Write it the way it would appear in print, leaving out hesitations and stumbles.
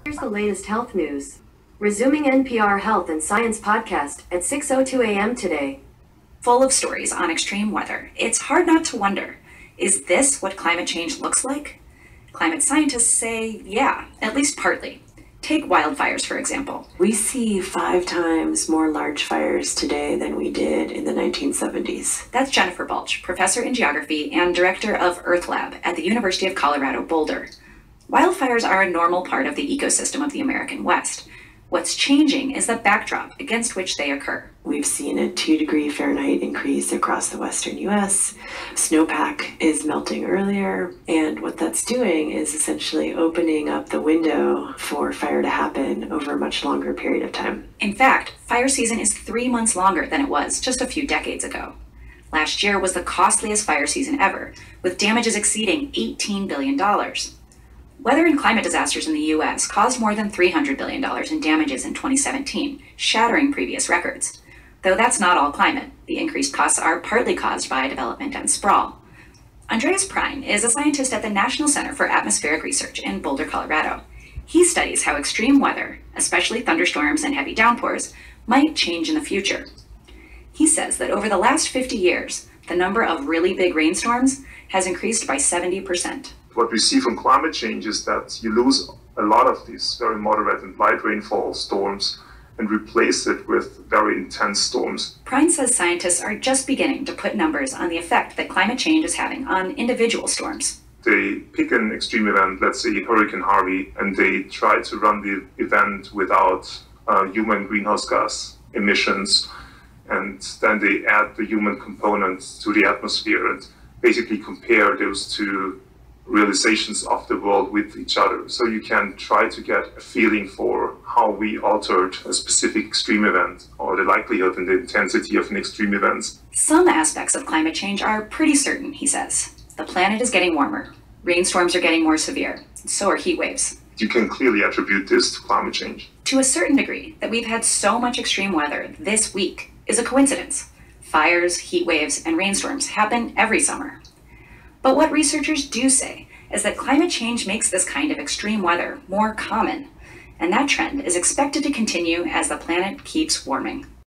Here's the latest health news. Resuming NPR Health and Science podcast at 6:02 a.m. today. Full of stories on extreme weather, it's hard not to wonder, is this what climate change looks like? Climate scientists say, yeah, at least partly. Take wildfires, for example. We see 5 times more large fires today than we did in the 1970s. That's Jennifer Balch, professor in geography and director of Earth Lab at the University of Colorado Boulder. Wildfires are a normal part of the ecosystem of the American West. What's changing is the backdrop against which they occur. We've seen a 2-degree Fahrenheit increase across the western US. Snowpack is melting earlier, and what that's doing is essentially opening up the window for fire to happen over a much longer period of time. In fact, fire season is 3 months longer than it was just a few decades ago. Last year was the costliest fire season ever, with damages exceeding $18 billion. Weather and climate disasters in the U.S. caused more than $300 billion in damages in 2017, shattering previous records. Though that's not all climate. The increased costs are partly caused by development and sprawl. Andreas Prine is a scientist at the National Center for Atmospheric Research in Boulder, Colorado. He studies how extreme weather, especially thunderstorms and heavy downpours, might change in the future. He says that over the last 50 years, the number of really big rainstorms has increased by 70%. What we see from climate change is that you lose a lot of these very moderate and light rainfall storms and replace it with very intense storms. Prine says scientists are just beginning to put numbers on the effect that climate change is having on individual storms. They pick an extreme event, let's say Hurricane Harvey, and they try to run the event without human greenhouse gas emissions, and then they add the human component to the atmosphere and basically compare those two realizations of the world with each other. So you can try to get a feeling for how we altered a specific extreme event or the likelihood and the intensity of an extreme event. Some aspects of climate change are pretty certain, he says. The planet is getting warmer. Rainstorms are getting more severe. So are heat waves. You can clearly attribute this to climate change. To a certain degree, that we've had so much extreme weather this week is a coincidence. Fires, heat waves, and rainstorms happen every summer. But what researchers do say is that climate change makes this kind of extreme weather more common, and that trend is expected to continue as the planet keeps warming.